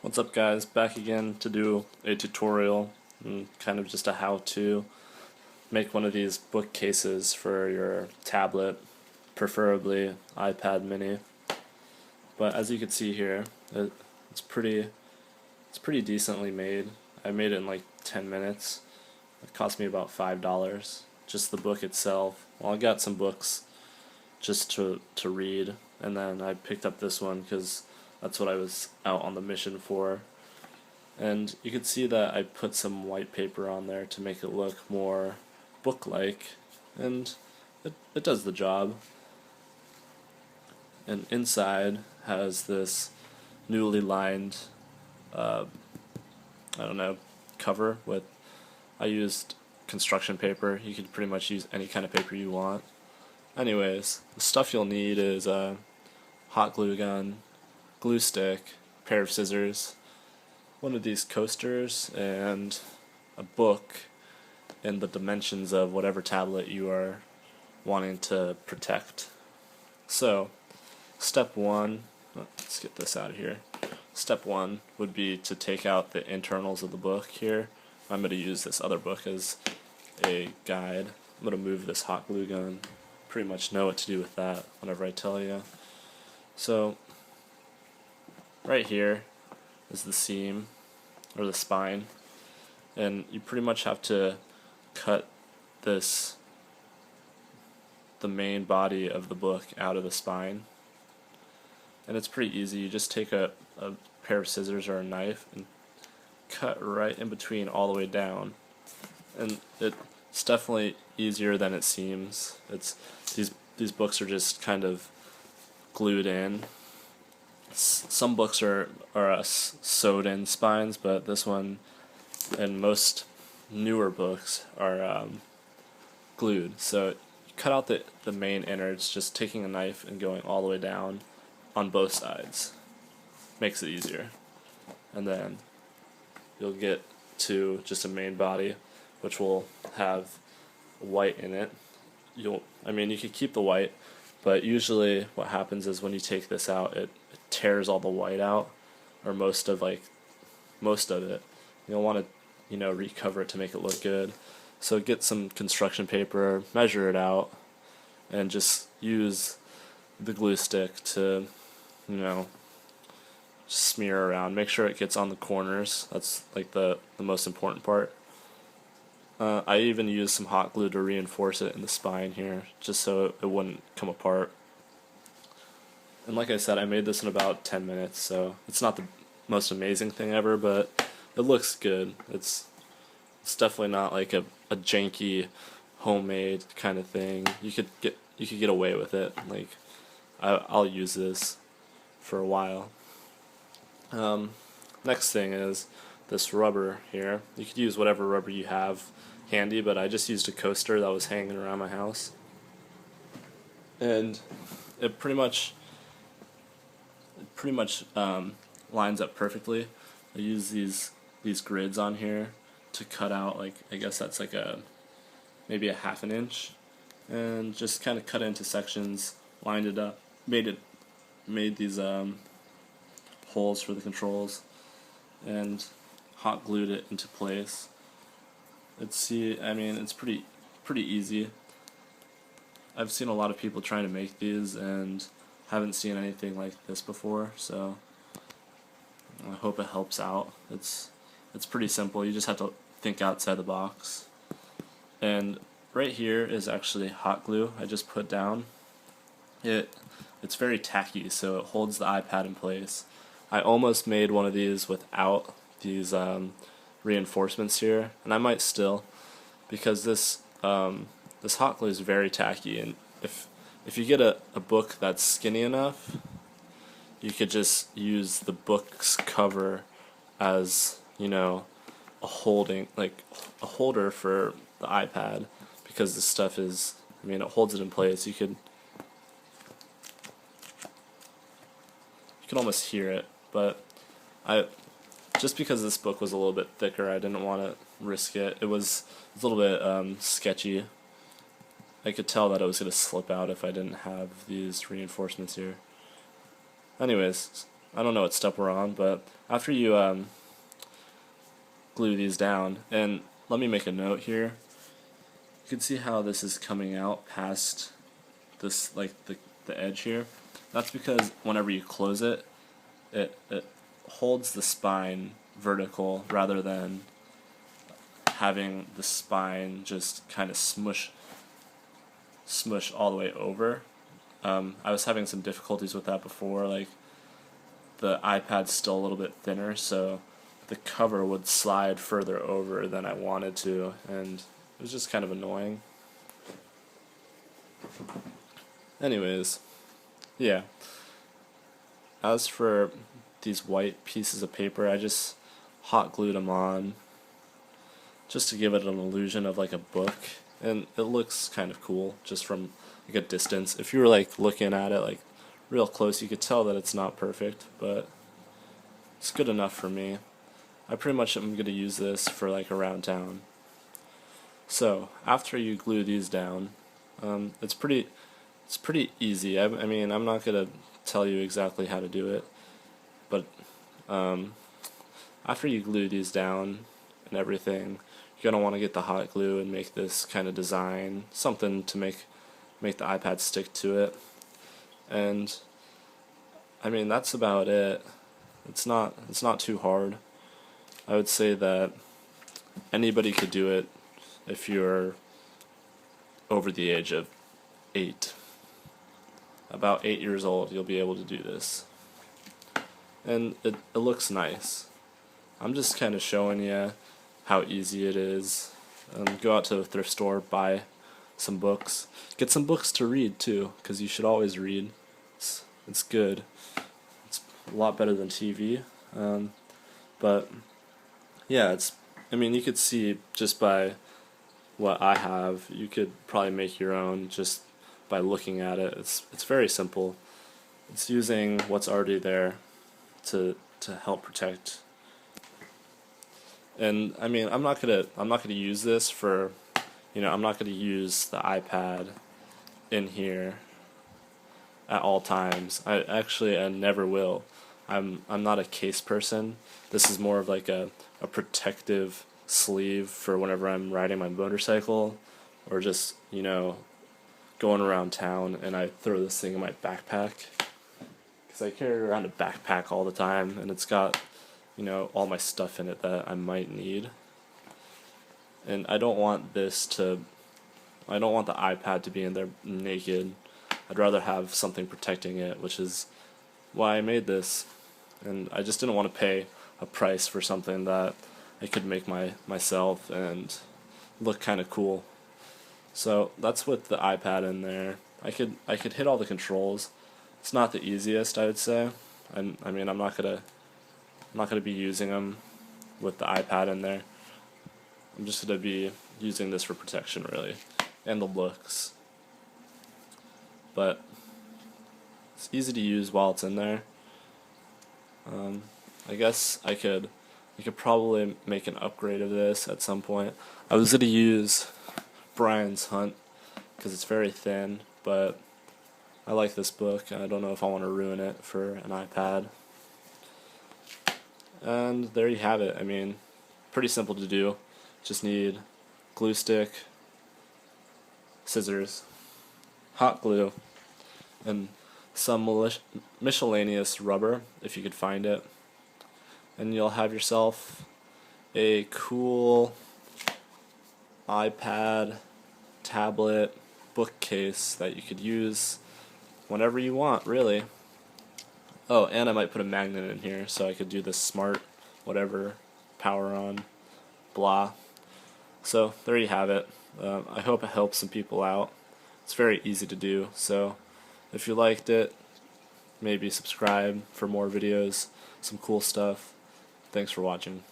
What's up guys, back again to do a tutorial and kind of just a how-to make one of these bookcases for your tablet, preferably iPad mini. But as you can see here, it's pretty decently made. I made it in like 10 minutes. It cost me about $5. Just the book itself. Well, I got some books just to read, and then I picked up this one because that's what I was out on the mission for. And you can see that I put some white paper on there to make it look more book-like, and it does the job. And inside has this newly lined, I don't know, cover with, I used construction paper. You could pretty much use any kind of paper you want. Anyways, the stuff you'll need is a hot glue gun, glue stick, pair of scissors, one of these coasters, and a book in the dimensions of whatever tablet you are wanting to protect. So, step one, let's get this out of here. Step one would be to take out the internals of the book here. I'm going to use this other book as a guide. I'm going to move this hot glue gun. Pretty much know what to do with that whenever I tell you. So, right here is the seam, or the spine, and you pretty much have to cut the main body of the book out of the spine. And it's pretty easy. You just take a pair of scissors or a knife and cut right in between all the way down. And it's definitely easier than it seems. It's these books are just kind of glued in. Some books are sewed in spines, but this one and most newer books are glued. So you cut out the main innards, just taking a knife and going all the way down on both sides. Makes it easier. And then you'll get to just a main body, which will have white in it. You could keep the white, but usually what happens is when you take this out, it tears all the white out, or most of it. You'll want to, recover it to make it look good. So get some construction paper, measure it out, and just use the glue stick to, smear around. Make sure it gets on the corners. That's like the most important part. I even used some hot glue to reinforce it in the spine here, just so it wouldn't come apart. And like I said, I made this in about 10 minutes, so it's not the most amazing thing ever, but it looks good. It's definitely not like a janky homemade kind of thing. You could get away with it. Like I'll use this for a while. Next thing is this rubber here. You could use whatever rubber you have handy, but I just used a coaster that was hanging around my house. And it pretty much lines up perfectly. I use these grids on here to cut out, like, I guess that's like maybe a half an inch, and just kind of cut it into sections, lined it up, made these holes for the controls, and hot glued it into place. It's pretty easy. I've seen a lot of people trying to make these and haven't seen anything like this before, so I hope it helps out. It's pretty simple. You just have to think outside the box. And right here is actually hot glue I just put down. It's very tacky, so it holds the iPad in place. I almost made one of these without these reinforcements here, and I might still, because this hot glue is very tacky, and if you get a book that's skinny enough, you could just use the book's cover as, a holder for the iPad, because this stuff is, it holds it in place. You can almost hear it, but just because this book was a little bit thicker, I didn't want to risk it. It was a little bit sketchy. I could tell that it was going to slip out if I didn't have these reinforcements here. Anyways, I don't know what step we're on, but after you glue these down, and let me make a note here. You can see how this is coming out past this, like the edge here. That's because whenever you close it, it holds the spine vertical rather than having the spine just kind of smush all the way over. I was having some difficulties with that before, like the iPad's still a little bit thinner, so the cover would slide further over than I wanted to, and it was just kind of annoying. Anyways, yeah. As for these white pieces of paper, I just hot glued them on just to give it an illusion of like a book, and it looks kind of cool just from like a distance. If you were like looking at it like real close, you could tell that it's not perfect, but it's good enough for me. I pretty much am going to use this for like around town. So after you glue these down, it's pretty easy. I mean, I'm not going to tell you exactly how to do it, but after you glue these down and everything, you're going to want to get the hot glue and make this kind of design, something to make the iPad stick to it. And I mean, that's about it. It's not too hard. I would say that anybody could do it if you're over the age of 8. About 8 years old, you'll be able to do this. And it looks nice. I'm just kind of showing you how easy it is. Go out to the thrift store, buy some books. Get some books to read too, because you should always read. It's good. It's a lot better than TV. But yeah, I mean, you could see just by what I have, you could probably make your own just by looking at it. It's very simple. It's using what's already there to help protect. And I mean, I'm not gonna use this for, I'm not gonna use the iPad in here at all times. I never will. I'm not a case person. This is more of like a protective sleeve for whenever I'm riding my motorcycle or just, going around town, and I throw this thing in my backpack because I carry around a backpack all the time, and it's got, all my stuff in it that I might need. And I don't want the iPad to be in there naked. I'd rather have something protecting it, which is why I made this. And I just didn't want to pay a price for something that I could make myself and look kind of cool. So that's with the iPad in there. I could hit all the controls. It's not the easiest, I would say. I mean, I'm not gonna be using them with the iPad in there. I'm just gonna be using this for protection, really, and the looks. But it's easy to use while it's in there. I guess I could probably make an upgrade of this at some point. I was gonna use Brian's Hunt because it's very thin, but I like this book, and I don't know if I want to ruin it for an iPad. And there you have it. I mean, pretty simple to do. Just need glue stick, scissors, hot glue, and some miscellaneous rubber if you could find it. And you'll have yourself a cool iPad, tablet, bookcase that you could use whenever you want, really. Oh, and I might put a magnet in here so I could do this smart whatever, power on, blah. So there you have it. I hope it helps some people out. It's very easy to do, so if you liked it, maybe subscribe for more videos, some cool stuff. Thanks for watching.